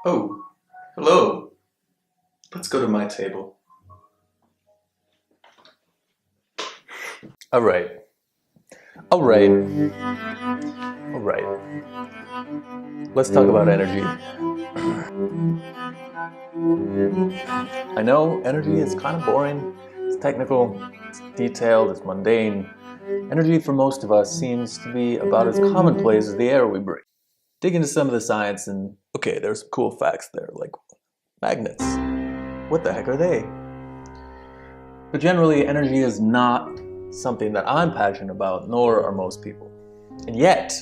Oh, hello. Let's go to my table. All right. All right. All right. Let's talk about energy. I know energy is kind of boring. It's technical, it's detailed, it's mundane. Energy for most of us seems to be about as commonplace as the air we breathe. Dig into some of the science and, okay, there's some cool facts there, like magnets. What the heck are they? But generally, energy is not something that I'm passionate about, nor are most people. And yet,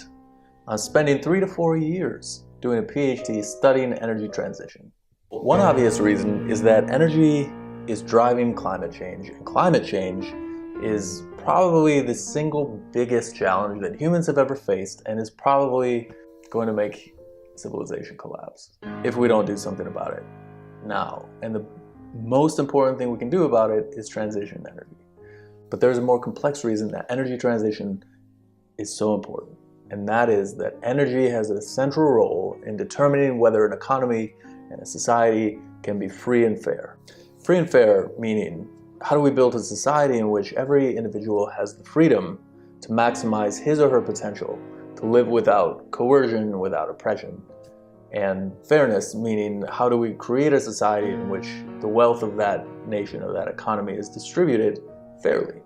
I'm spending 3 to 4 years doing a PhD studying energy transition. One obvious reason is that energy is driving climate change, and climate change is probably the single biggest challenge that humans have ever faced and is probably going to make civilization collapse if we don't do something about it now. And the most important thing we can do about it is transition energy. But there's a more complex reason that energy transition is so important, and that is that energy has a central role in determining whether an economy and a society can be free and fair. Free and fair meaning, how do we build a society in which every individual has the freedom to maximize his or her potential, to live without coercion, without oppression? And fairness meaning, how do we create a society in which the wealth of that nation or that economy is distributed fairly?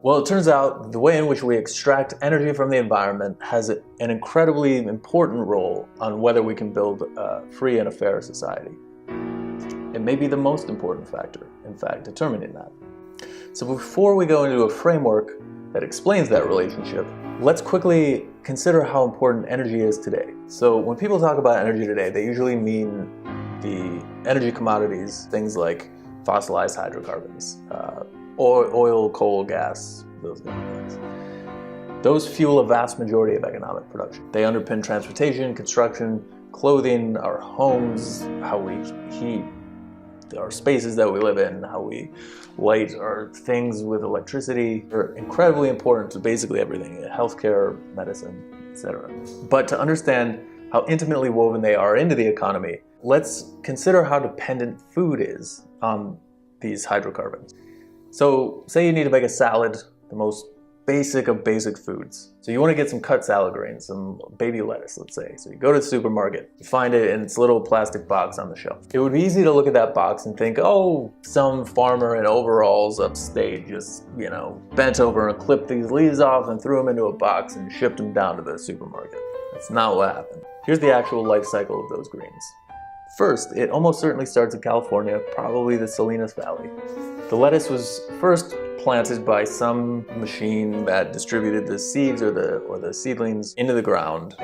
Well, it turns out the way in which we extract energy from the environment has an incredibly important role on whether we can build a free and a fair society. It may be the most important factor, in fact, determining that. So before we go into a framework that explains that relationship, let's quickly consider how important energy is today. So when people talk about energy today, they usually mean the energy commodities, things like fossilized hydrocarbons, oil, coal, gas, those kind of things. Those fuel a vast majority of economic production. They underpin transportation, construction, clothing, our homes, how we heat our spaces that we live in, how we light our things with electricity. They're incredibly important to basically everything, healthcare, medicine, etc. But to understand how intimately woven they are into the economy, let's consider how dependent food is on these hydrocarbons. So say you need to make a salad, the most basic of basic foods. So you want to get some cut salad greens, some baby lettuce, let's say. So you go to the supermarket, you find it in its little plastic box on the shelf. It would be easy to look at that box and think, oh, some farmer in overalls upstate just, bent over and clipped these leaves off and threw them into a box and shipped them down to the supermarket. That's not what happened. Here's the actual life cycle of those greens. First, it almost certainly starts in California, probably the Salinas Valley. The lettuce was first planted by some machine that distributed the seeds or the seedlings into the ground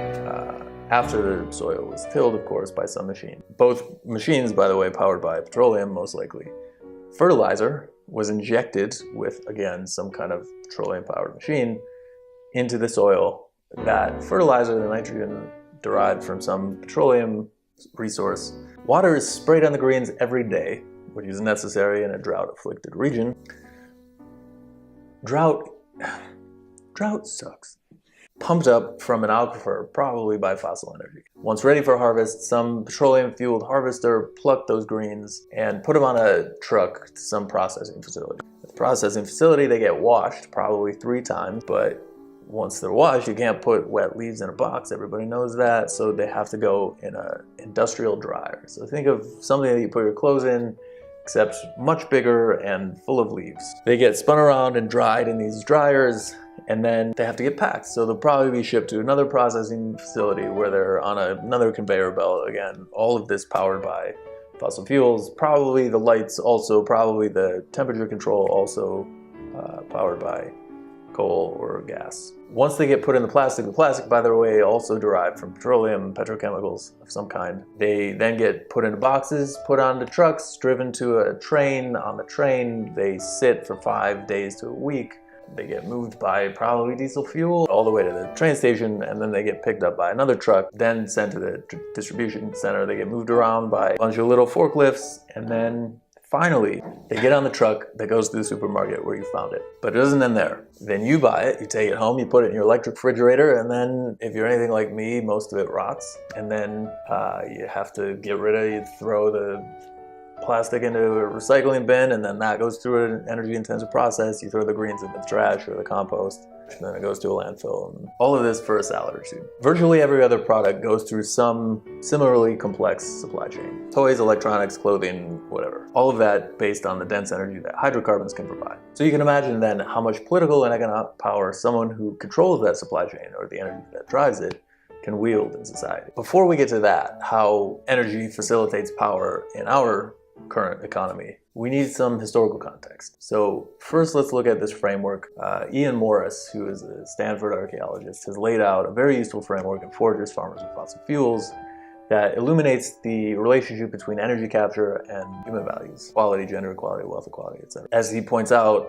after the soil was tilled, of course, by some machine. Both machines, by the way, powered by petroleum, most likely. Fertilizer was injected with, again, some kind of petroleum-powered machine into the soil. That fertilizer, the nitrogen derived from some petroleum resource. Water is sprayed on the greens every day, which is necessary in a drought-afflicted region. Drought sucks. Pumped up from an aquifer, probably by fossil energy. Once ready for harvest, some petroleum-fueled harvester plucked those greens and put them on a truck to some processing facility. At the processing facility, they get washed probably 3 times, but once they're washed, you can't put wet leaves in a box. Everybody knows that, so they have to go in an industrial dryer. So think of something that you put your clothes in, except much bigger and full of leaves. They get spun around and dried in these dryers, and then they have to get packed. So they'll probably be shipped to another processing facility where they're on another conveyor belt. Again, all of this powered by fossil fuels. Probably the lights also, probably the temperature control also powered by coal or gas. Once they get put in the plastic, by the way, also derived from petroleum, petrochemicals of some kind. They then get put into boxes, put onto trucks, driven to a train. On the train, they sit for 5 days to a week. They get moved by probably diesel fuel all the way to the train station, and then they get picked up by another truck, then sent to the distribution center. They get moved around by a bunch of little forklifts, and then Finally, they get on the truck that goes to the supermarket where you found it. But it doesn't end there. Then you buy it, you take it home, you put it in your electric refrigerator, and then if you're anything like me, most of it rots. And then you have to get rid of it, you throw the plastic into a recycling bin, and then that goes through an energy-intensive process. You throw the greens in the trash or the compost, and then it goes to a landfill. And all of this for a salad or two. Virtually every other product goes through some similarly complex supply chain. Toys, electronics, clothing, whatever. All of that based on the dense energy that hydrocarbons can provide. So you can imagine then how much political and economic power someone who controls that supply chain, or the energy that drives it, can wield in society. Before we get to that, how energy facilitates power in our current economy, we need some historical context. So first, let's look at this framework. Ian Morris, who is a Stanford archaeologist, has laid out a very useful framework in Foragers, Farmers, and Fossil Fuels that illuminates the relationship between energy capture and human values, quality, gender equality, wealth equality, etc. As he points out,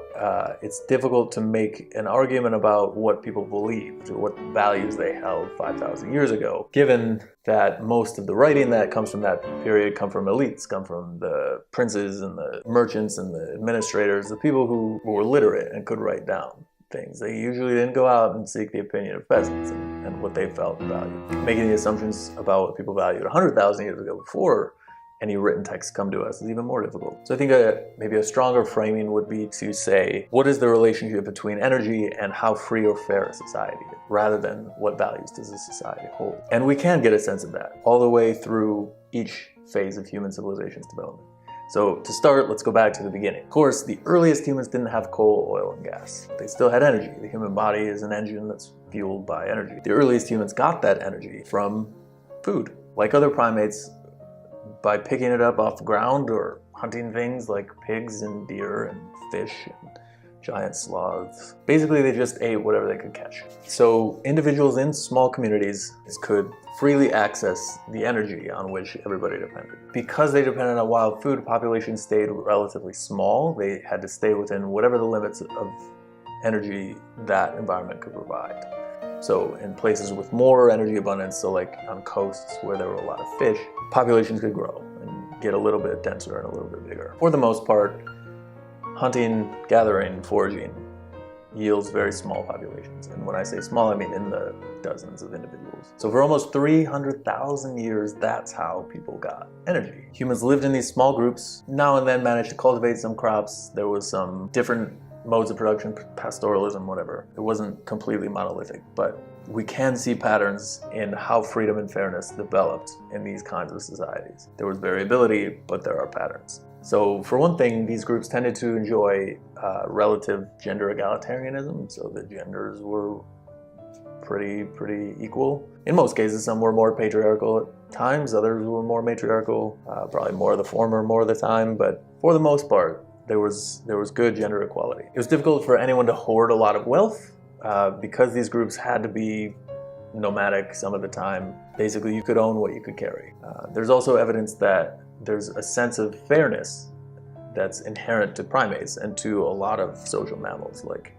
it's difficult to make an argument about what people believed or what values they held 5,000 years ago, given that most of the writing that comes from that period come from elites, come from the princes and the merchants and the administrators, the people who were literate and could write down things. They usually didn't go out and seek the opinion of peasants and what they felt and valued. Making the assumptions about what people valued 100,000 years ago before any written texts come to us is even more difficult. So I think maybe a stronger framing would be to say, what is the relationship between energy and how free or fair a society is, rather than what values does a society hold. And we can get a sense of that all the way through each phase of human civilization's development. So to start, let's go back to the beginning. Of course, the earliest humans didn't have coal, oil, and gas. They still had energy. The human body is an engine that's fueled by energy. The earliest humans got that energy from food. Like other primates, by picking it up off the ground or hunting things like pigs and deer and fish and giant sloths. Basically, they just ate whatever they could catch. So individuals in small communities could freely access the energy on which everybody depended. Because they depended on wild food, populations stayed relatively small. They had to stay within whatever the limits of energy that environment could provide. So in places with more energy abundance, so like on coasts where there were a lot of fish, populations could grow and get a little bit denser and a little bit bigger. For the most part, hunting, gathering, foraging yields very small populations. And when I say small, I mean in the dozens of individuals. So for almost 300,000 years, that's how people got energy. Humans lived in these small groups, now and then managed to cultivate some crops. There was some different modes of production, pastoralism, whatever. It wasn't completely monolithic, but we can see patterns in how freedom and fairness developed in these kinds of societies. There was variability, but there are patterns. So for one thing, these groups tended to enjoy relative gender egalitarianism, so the genders were pretty equal. In most cases, some were more patriarchal at times, others were more matriarchal, probably more of the former more of the time, but for the most part, there was good gender equality. It was difficult for anyone to hoard a lot of wealth because these groups had to be nomadic some of the time. Basically, you could own what you could carry. There's also evidence that there's a sense of fairness that's inherent to primates and to a lot of social mammals like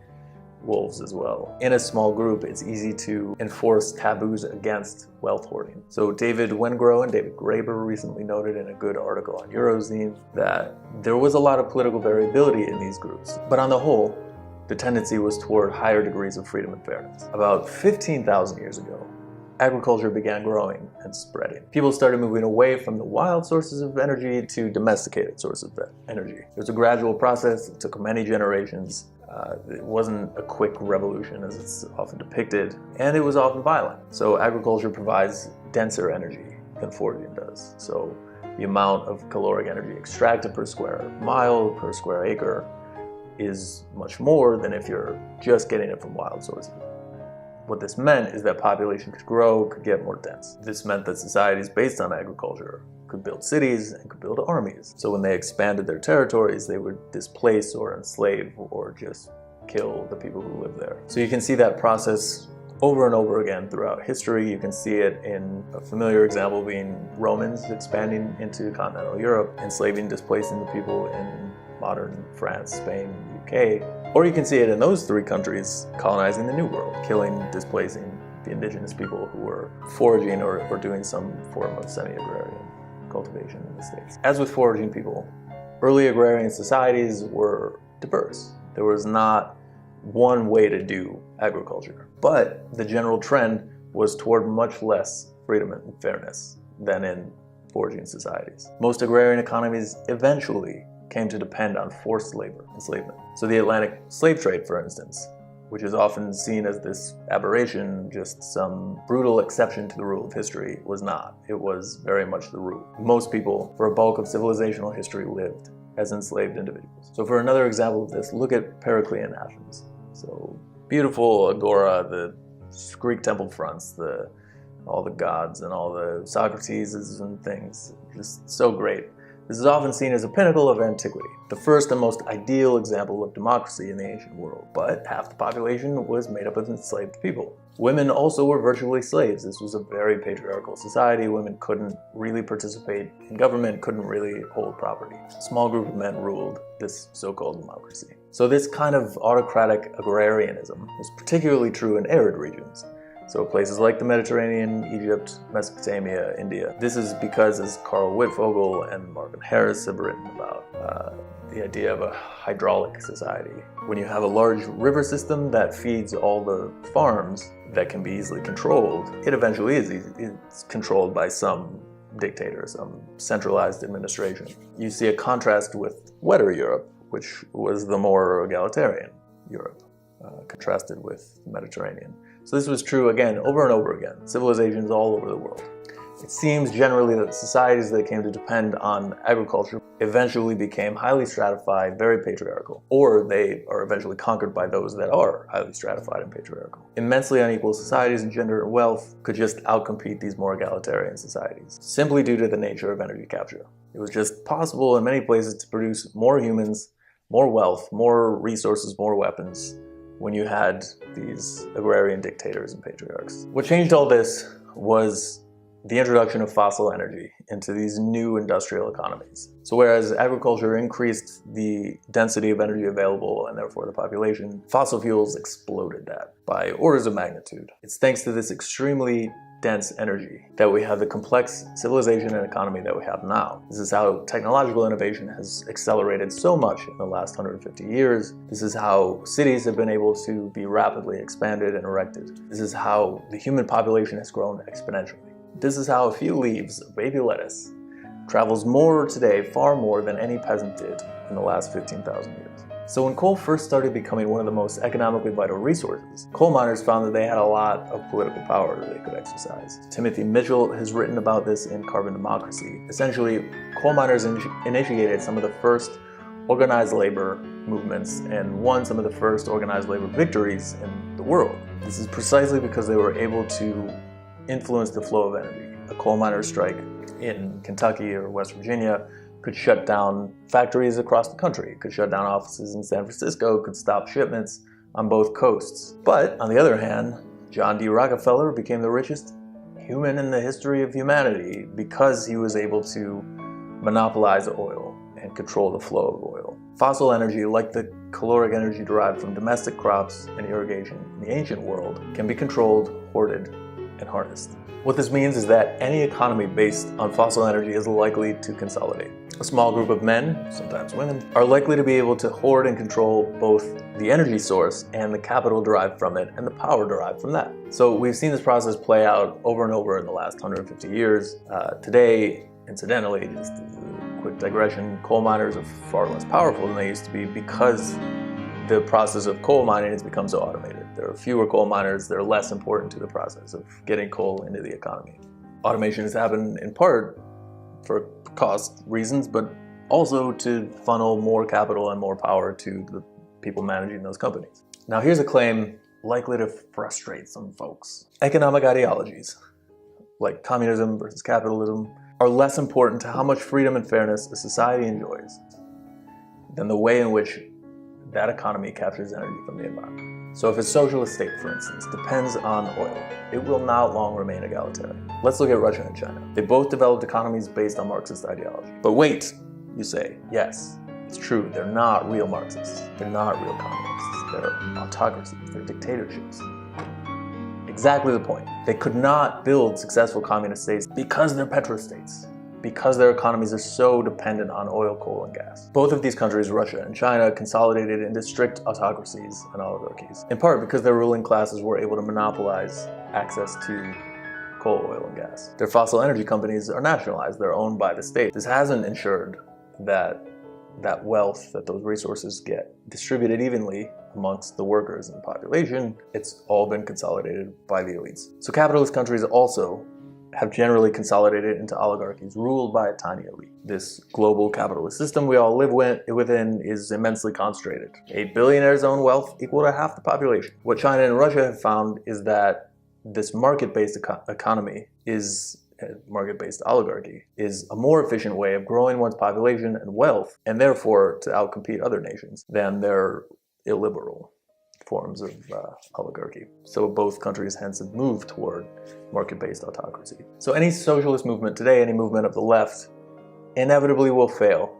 wolves as well. In a small group, it's easy to enforce taboos against wealth hoarding. So David Wengrow and David Graeber recently noted in a good article on Eurozine that there was a lot of political variability in these groups. But on the whole, the tendency was toward higher degrees of freedom and fairness. About 15,000 years ago, agriculture began growing and spreading. People started moving away from the wild sources of energy to domesticated sources of energy. It was a gradual process. It took many generations. It wasn't a quick revolution as it's often depicted, and it was often violent. So agriculture provides denser energy than foraging does. So the amount of caloric energy extracted per square mile, per square acre, is much more than if you're just getting it from wild sources. What this meant is that population could grow, could get more dense. This meant that societies based on agriculture could build cities and could build armies. So when they expanded their territories, they would displace or enslave or just kill the people who lived there. So you can see that process over and over again throughout history. You can see it in a familiar example being Romans expanding into continental Europe, enslaving, displacing the people in modern France, Spain, UK. Or you can see it in those three countries colonizing the New World, killing, displacing the indigenous people who were foraging or doing some form of semi-agrarian cultivation in the States. As with foraging people, Early agrarian societies were diverse. There was not one way to do agriculture, but the general trend was toward much less freedom and fairness than in foraging societies. Most agrarian economies eventually came to depend on forced labor, enslavement. So the Atlantic slave trade, for instance, which is often seen as this aberration, just some brutal exception to the rule of history, was not. It was very much the rule. Most people, for a bulk of civilizational history, lived as enslaved individuals. So for another example of this, look at Periclean Athens. So beautiful agora, the Greek temple fronts, all the gods and all the Socrateses and things, just so great. This is often seen as a pinnacle of antiquity, the first and most ideal example of democracy in the ancient world. But half the population was made up of enslaved people. Women also were virtually slaves. This was a very patriarchal society. Women couldn't really participate in government, couldn't really hold property. A small group of men ruled this so-called democracy. So this kind of autocratic agrarianism was particularly true in arid regions. So places like the Mediterranean, Egypt, Mesopotamia, India. This is because, as Carl Wittfogel and Marvin Harris have written about, the idea of a hydraulic society. When you have a large river system that feeds all the farms that can be easily controlled, it eventually is it's controlled by some dictator, some centralized administration. You see a contrast with wetter Europe, which was the more egalitarian Europe, contrasted with the Mediterranean. So this was true again, over and over again, civilizations all over the world. It seems generally that societies that came to depend on agriculture eventually became highly stratified, very patriarchal, or they are eventually conquered by those that are highly stratified and patriarchal. Immensely unequal societies in gender and wealth could just outcompete these more egalitarian societies, simply due to the nature of energy capture. It was just possible in many places to produce more humans, more wealth, more resources, more weapons, when you had these agrarian dictators and patriarchs. What changed all this was the introduction of fossil energy into these new industrial economies. So whereas agriculture increased the density of energy available and therefore the population, fossil fuels exploded that by orders of magnitude. It's thanks to this extremely dense energy that we have the complex civilization and economy that we have now. This is how technological innovation has accelerated so much in the last 150 years. This is how cities have been able to be rapidly expanded and erected. This is how the human population has grown exponentially. This is how a few leaves of baby lettuce travels more today, far more than any peasant did in the last 15,000 years. So when coal first started becoming one of the most economically vital resources, coal miners found that they had a lot of political power that they could exercise. Timothy Mitchell has written about this in Carbon Democracy. Essentially, coal miners initiated some of the first organized labor movements and won some of the first organized labor victories in the world. This is precisely because they were able to influence the flow of energy. A coal miners' strike in Kentucky or West Virginia could shut down factories across the country, could shut down offices in San Francisco, could stop shipments on both coasts. But on the other hand, John D. Rockefeller became the richest human in the history of humanity because he was able to monopolize oil and control the flow of oil. Fossil energy, like the caloric energy derived from domestic crops and irrigation in the ancient world, can be controlled, hoarded, and harnessed. What this means is that any economy based on fossil energy is likely to consolidate. A small group of men, sometimes women, are likely to be able to hoard and control both the energy source and the capital derived from it and the power derived from that. So we've seen this process play out over and over in the last 150 years. Today, incidentally, just a quick digression, coal miners are far less powerful than they used to be because the process of coal mining has become so automated. There are fewer coal miners, they're less important to the process of getting coal into the economy. Automation has happened in part for cost reasons, but also to funnel more capital and more power to the people managing those companies. Now here's a claim likely to frustrate some folks. Economic ideologies, like communism versus capitalism, are less important to how much freedom and fairness a society enjoys than the way in which that economy captures energy from the environment. So if a socialist state, for instance, depends on oil, it will not long remain egalitarian. Let's look at Russia and China. They both developed economies based on Marxist ideology. But wait, you say, yes, it's true, they're not real Marxists. They're not real communists. They're autocracies, they're dictatorships. Exactly the point. They could not build successful communist states because they're petrostates. because their economies are so dependent on oil, coal, and gas. Both of these countries, Russia and China, consolidated into strict autocracies and oligarchies, in part because their ruling classes were able to monopolize access to coal, oil, and gas. Their fossil energy companies are nationalized, they're owned by the state. This hasn't ensured that wealth, that those resources get distributed evenly amongst the workers and the population. It's all been consolidated by the elites. So capitalist countries also have generally consolidated into oligarchies ruled by a tiny elite. This global capitalist system we all live within is immensely concentrated. A billionaire's own wealth equal to half the population. What China and Russia have found is that this market-based economy is market-based oligarchy is a more efficient way of growing one's population and wealth, and therefore to outcompete other nations than their illiberal forms of oligarchy. So both countries hence have moved toward market-based autocracy. So any socialist movement today, any movement of the left, inevitably will fail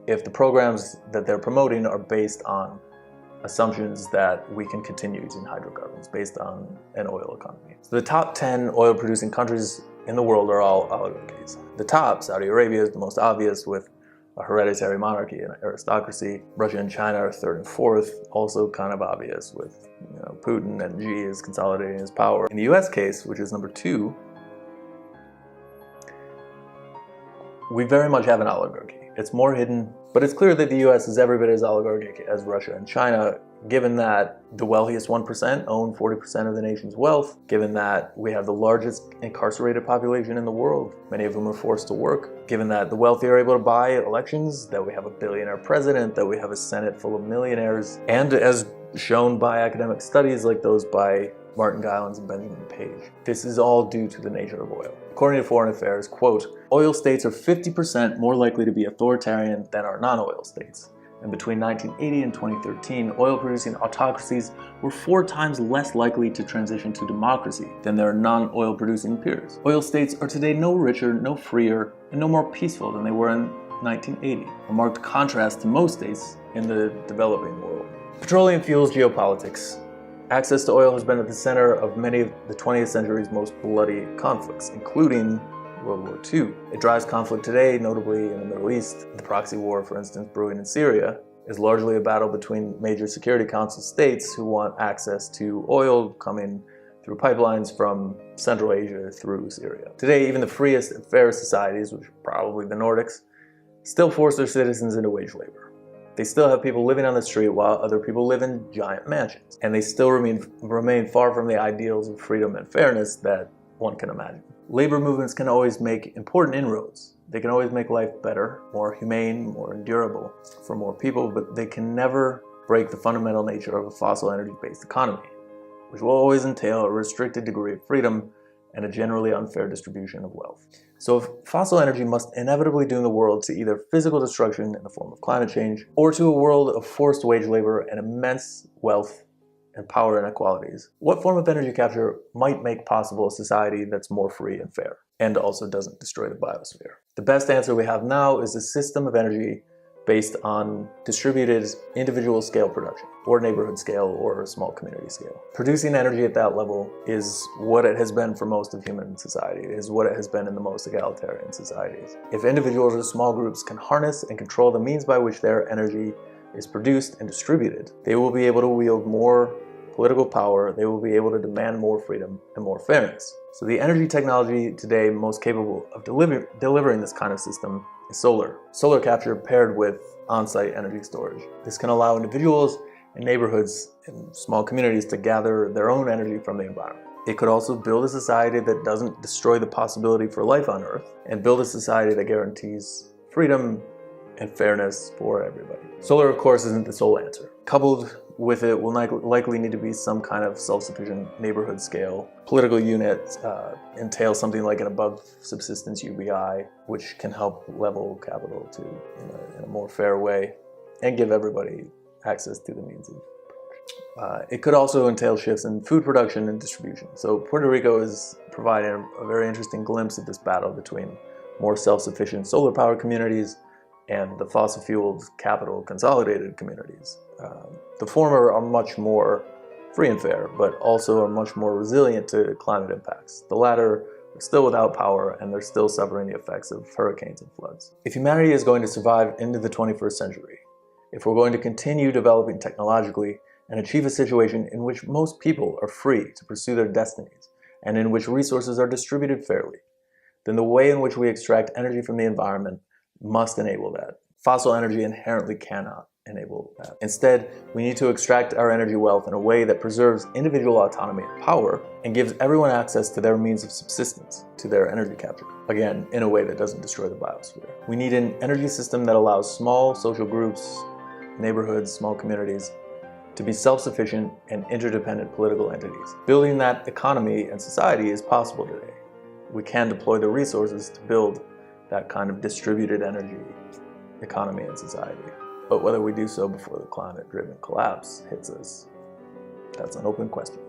if the programs that they're promoting are based on assumptions that we can continue using hydrocarbons, based on an oil economy. So the top 10 oil-producing countries in the world are all oligarchies. The top, Saudi Arabia, is the most obvious, with a hereditary monarchy and aristocracy. Russia and China are third and fourth, also kind of obvious, with Putin and Xi is consolidating his power. In the US case, which is number 2, we very much have an oligarchy. It's more hidden, but it's clear that the US is every bit as oligarchic as Russia and China, given that the wealthiest 1% own 40% of the nation's wealth, given that we have the largest incarcerated population in the world, many of whom are forced to work, given that the wealthy are able to buy elections, that we have a billionaire president, that we have a Senate full of millionaires, and as shown by academic studies like those by Martin Gylens and Benjamin Page. This is all due to the nature of oil. According to Foreign Affairs, quote, oil states are 50% more likely to be authoritarian than are non-oil states. And between 1980 and 2013, oil-producing autocracies were 4 times less likely to transition to democracy than their non-oil producing peers. Oil states are today no richer, no freer, and no more peaceful than they were in 1980, a marked contrast to most states in the developing world. Petroleum fuels geopolitics. Access to oil has been at the center of many of the 20th century's most bloody conflicts, including World War II. It drives conflict today, notably in the Middle East. The proxy war, for instance, brewing in Syria, is largely a battle between major Security Council states who want access to oil coming through pipelines from Central Asia through Syria. Today, even the freest and fairest societies, which are probably the Nordics, still force their citizens into wage labor. They still have people living on the street while other people live in giant mansions. And they still remain far from the ideals of freedom and fairness that one can imagine. Labor movements can always make important inroads. They can always make life better, more humane, more endurable for more people, but they can never break the fundamental nature of a fossil energy-based economy, which will always entail a restricted degree of freedom and a generally unfair distribution of wealth. So if fossil energy must inevitably doom the world to either physical destruction in the form of climate change, or to a world of forced wage labor and immense wealth and power inequalities, what form of energy capture might make possible a society that's more free and fair, and also doesn't destroy the biosphere? The best answer we have now is a system of energy based on distributed individual scale production, or neighborhood scale, or small community scale. Producing energy at that level is what it has been for most of human society. It is what it has been in the most egalitarian societies. If individuals or small groups can harness and control the means by which their energy is produced and distributed, they will be able to wield more political power, they will be able to demand more freedom and more fairness. So the energy technology today most capable of delivering this kind of system is solar. Solar capture paired with on-site energy storage. This can allow individuals and neighborhoods and small communities to gather their own energy from the environment. It could also build a society that doesn't destroy the possibility for life on Earth, and build a society that guarantees freedom and fairness for everybody. Solar, of course, isn't the sole answer. Coupled with it will likely need to be some kind of self-sufficient neighborhood scale. Political unit entails something like an above subsistence UBI, which can help level capital to in a more fair way and give everybody access to the means of production. It could also entail shifts in food production and distribution. So Puerto Rico is providing a very interesting glimpse of this battle between more self-sufficient solar power communities and the fossil-fueled capital consolidated communities. The former are much more free and fair, but also are much more resilient to climate impacts. The latter They're still without power, and they're still suffering the effects of hurricanes and floods. If humanity is going to survive into the 21st century, if we're going to continue developing technologically and achieve a situation in which most people are free to pursue their destinies, and in which resources are distributed fairly, then the way in which we extract energy from the environment must enable that. Fossil energy inherently cannot enable that. Instead, we need to extract our energy wealth in a way that preserves individual autonomy and power and gives everyone access to their means of subsistence, to their energy capture. Again, in a way that doesn't destroy the biosphere. We need an energy system that allows small social groups, neighborhoods, small communities to be self-sufficient and interdependent political entities. Building that economy and society is possible today. We can deploy the resources to build that kind of distributed energy economy and society. But whether we do so before the climate-driven collapse hits us, that's an open question.